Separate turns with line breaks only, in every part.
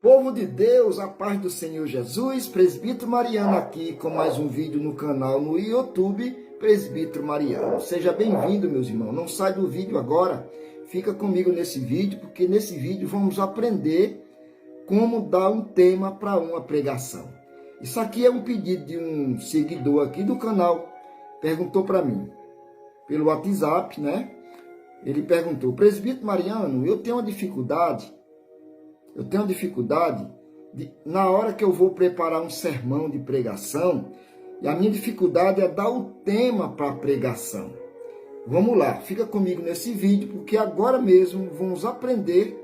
Povo de Deus, a paz do Senhor Jesus, Presbítero Mariano aqui com mais um vídeo no canal no YouTube, Presbítero Mariano. Seja bem-vindo, meus irmãos. Não sai do vídeo agora, fica comigo nesse vídeo, porque nesse vídeo vamos aprender como dar um tema para uma pregação. Isso aqui é um pedido de um seguidor aqui do canal, perguntou para mim, pelo WhatsApp, né? Ele perguntou: Presbítero Mariano, eu tenho uma dificuldade na hora que eu vou preparar um sermão de pregação, e a minha dificuldade é dar o tema para a pregação. Vamos lá, fica comigo nesse vídeo, porque agora mesmo vamos aprender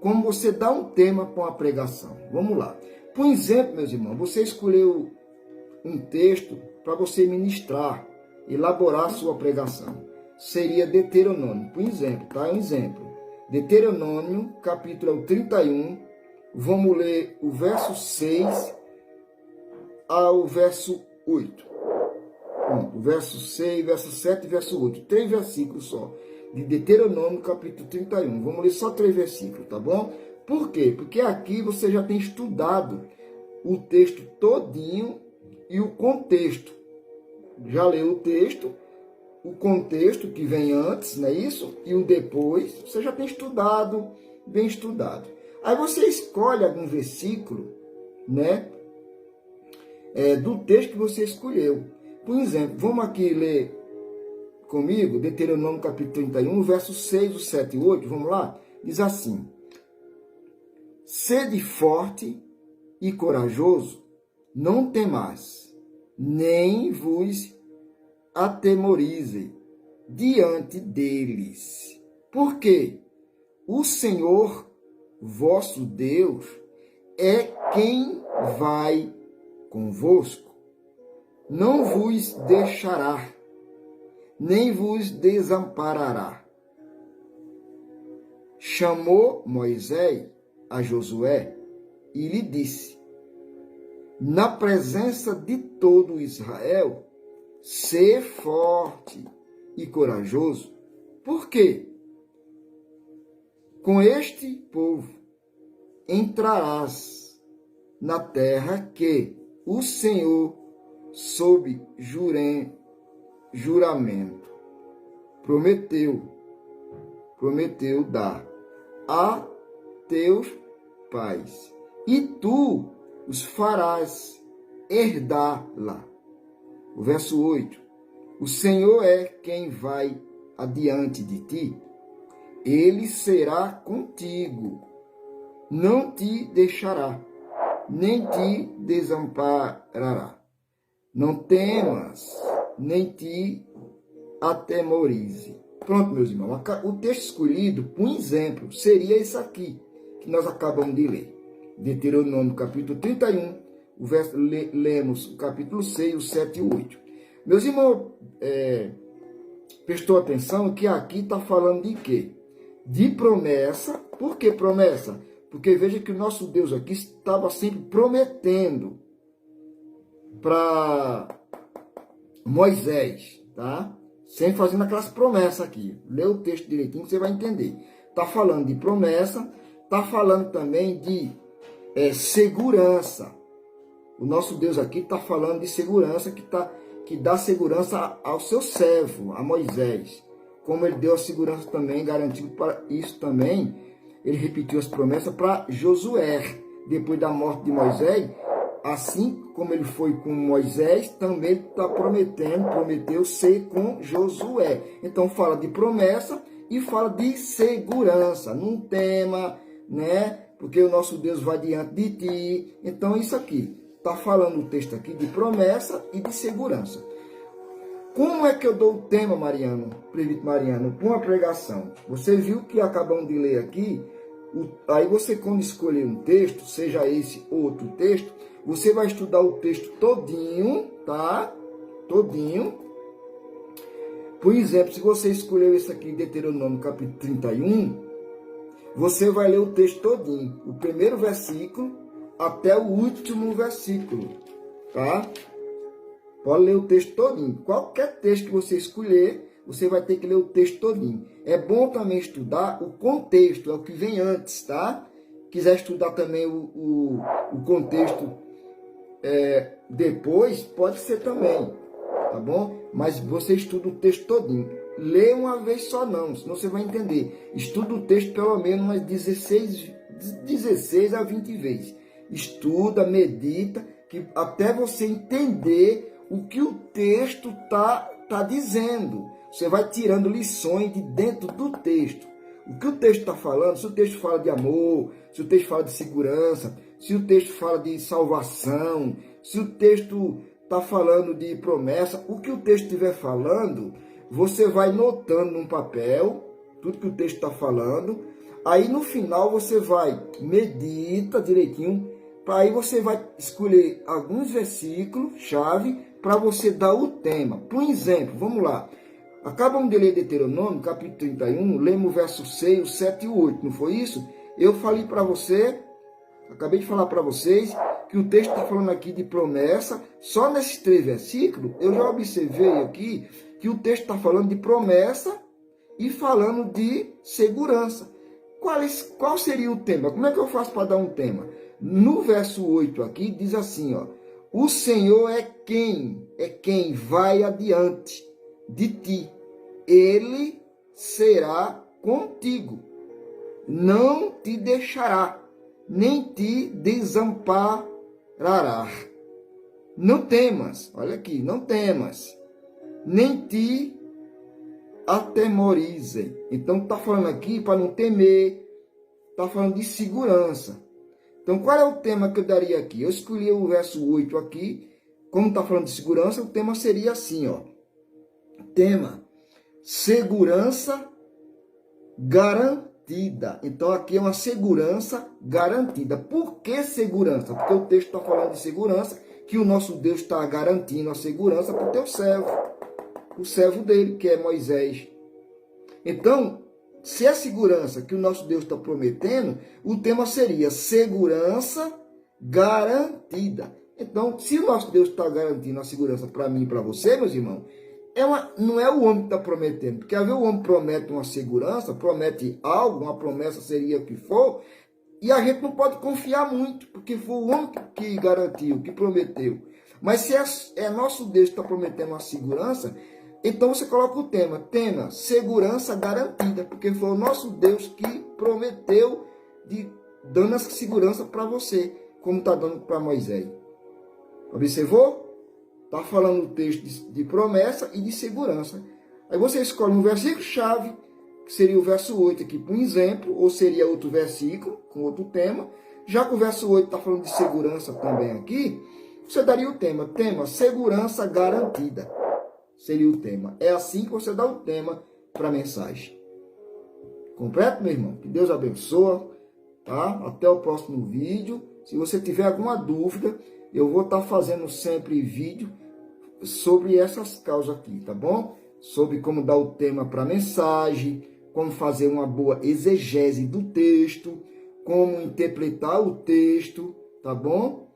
como você dá um tema para uma pregação. Vamos lá. Por exemplo, meus irmãos, você escolheu um texto para você ministrar, elaborar a sua pregação. Seria Deuteronômio, por exemplo, tá? Um exemplo. Deuteronômio, capítulo 31, vamos ler o verso 6 ao verso 8. Pronto, o verso 6, verso 7 e verso 8. 3 versículos só, de Deuteronômio, capítulo 31. Vamos ler só 3 versículos, tá bom? Por quê? Porque aqui você já tem estudado o texto todinho e o contexto. Já leu o texto, o contexto que vem antes, não é isso? E o depois, você já tem estudado, bem estudado. Aí você escolhe algum versículo, né? Do texto que você escolheu. Por exemplo, vamos aqui ler comigo, Deuteronômio capítulo 31, versos 6, o 7 e 8, vamos lá? Diz assim: Sede forte e corajoso, não temais, nem vos atemorizem diante deles, porque o Senhor vosso Deus é quem vai convosco, não vos deixará, nem vos desamparará. Chamou Moisés a Josué e lhe disse, na presença de todo Israel, ser forte e corajoso, porque com este povo entrarás na terra que o Senhor, sob juramento, prometeu dar a teus pais, e tu os farás herdá-la. O verso 8. O Senhor é quem vai adiante de ti. Ele será contigo. Não te deixará, nem te desamparará. Não temas, nem te atemorize. Pronto, meus irmãos. O texto escolhido, por exemplo, seria esse aqui, que nós acabamos de ler. Deuteronômio, capítulo 31. Lemos o capítulo 6, o 7 e o 8. Meus irmãos, prestou atenção que aqui está falando de quê? De promessa. Por que promessa? Porque veja que o nosso Deus aqui estava sempre prometendo para Moisés, tá? Sempre fazendo aquelas promessas aqui. Lê o texto direitinho, você vai entender. Está falando de promessa, está falando também de segurança. O nosso Deus aqui está falando de segurança, que dá segurança ao seu servo, a Moisés. Como ele deu a segurança também, garantiu para isso também, ele repetiu as promessas para Josué. Depois da morte de Moisés, assim como ele foi com Moisés, também ele está prometeu ser com Josué. Então fala de promessa e fala de segurança. Não tema, né? Porque o nosso Deus vai diante de ti. Então isso aqui. Está falando o texto aqui de promessa e de segurança. Como é que eu dou o tema, Presbítero Mariano, para uma pregação? Você viu que acabamos de ler aqui, aí você, quando escolher um texto, seja esse ou outro texto, você vai estudar o texto todinho, tá? Todinho. Por exemplo, se você escolheu esse aqui, Deuteronômio capítulo 31, você vai ler o texto todinho, o primeiro versículo até o último versículo, tá? Pode ler o texto todinho. Qualquer texto que você escolher, você vai ter que ler o texto todinho. É bom também estudar o contexto, é o que vem antes, tá? quiser estudar também o contexto depois, pode ser também, tá bom? Mas você estuda o texto todinho. Lê uma vez só não, senão você vai entender. Estuda o texto pelo menos umas 16 a 20 vezes. Estuda, medita, que até você entender o que o texto tá dizendo. Você vai tirando lições de dentro do texto. O que o texto está falando, se o texto fala de amor, se o texto fala de segurança, se o texto fala de salvação, se o texto está falando de promessa, o que o texto estiver falando, você vai notando num papel tudo que o texto está falando. Aí no final você vai, medita direitinho, aí você vai escolher alguns versículos chave para você dar o tema. Por exemplo, vamos lá. Acabamos de ler Deuteronômio, capítulo 31, lemos o verso 6, o 7 e o 8, não foi isso? Eu falei para você, acabei de falar para vocês, que o texto está falando aqui de promessa. Só nesses 3 versículos, eu já observei aqui que o texto está falando de promessa e falando de segurança. Qual seria o tema? Como é que eu faço para dar um tema? No verso 8 aqui, diz assim, ó, o Senhor é quem vai adiante de ti, ele será contigo, não te deixará, nem te desamparará. Não temas, olha aqui, não temas, nem te atemorizem. Então está falando aqui para não temer, está falando de segurança. Então qual é o tema que eu daria aqui? Eu escolhi o verso 8 aqui, como está falando de segurança, o tema seria assim, ó. Tema, segurança garantida. Então aqui é uma segurança garantida. Por que segurança? Porque o texto está falando de segurança, que o nosso Deus está garantindo a segurança para o teu servo, o servo dele, que é Moisés. Então, se é segurança que o nosso Deus está prometendo, o tema seria segurança garantida. Então, se o nosso Deus está garantindo a segurança para mim e para você, meus irmãos, não é o homem que está prometendo, porque às vezes o homem promete uma segurança, promete algo, uma promessa seria o que for, e a gente não pode confiar muito, porque foi o homem que garantiu, que prometeu. Mas se é nosso Deus que está prometendo uma segurança, então você coloca o tema segurança garantida, porque foi o nosso Deus que prometeu, dando essa segurança para você, como está dando para Moisés. Observou? Está falando o texto de promessa e de segurança. Aí você escolhe um versículo-chave, que seria o verso 8 aqui, por exemplo, ou seria outro versículo, com outro tema. Já que o verso 8 está falando de segurança também aqui, você daria o tema segurança garantida. Seria o tema. É assim que você dá o tema para a mensagem. Completo, meu irmão? Que Deus abençoe, tá? Até o próximo vídeo. Se você tiver alguma dúvida, eu vou estar fazendo sempre vídeo sobre essas causas aqui, tá bom? Sobre como dar o tema para a mensagem, como fazer uma boa exegese do texto, como interpretar o texto, tá bom?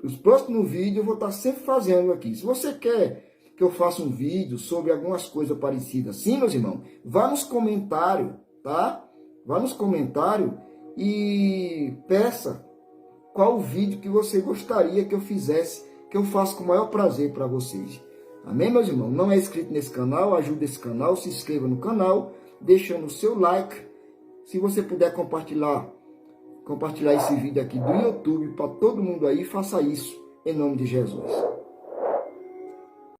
Os próximos vídeos eu vou estar sempre fazendo aqui. Se você quer que eu faça um vídeo sobre algumas coisas parecidas assim, meus irmãos, vá nos comentários, tá? Vá nos comentários e peça qual vídeo que você gostaria que eu fizesse, que eu faço com o maior prazer para vocês. Amém, meus irmãos? Não é inscrito nesse canal, ajude esse canal, se inscreva no canal, deixando o seu like. Se você puder compartilhar esse vídeo aqui do YouTube para todo mundo aí, faça isso, em nome de Jesus.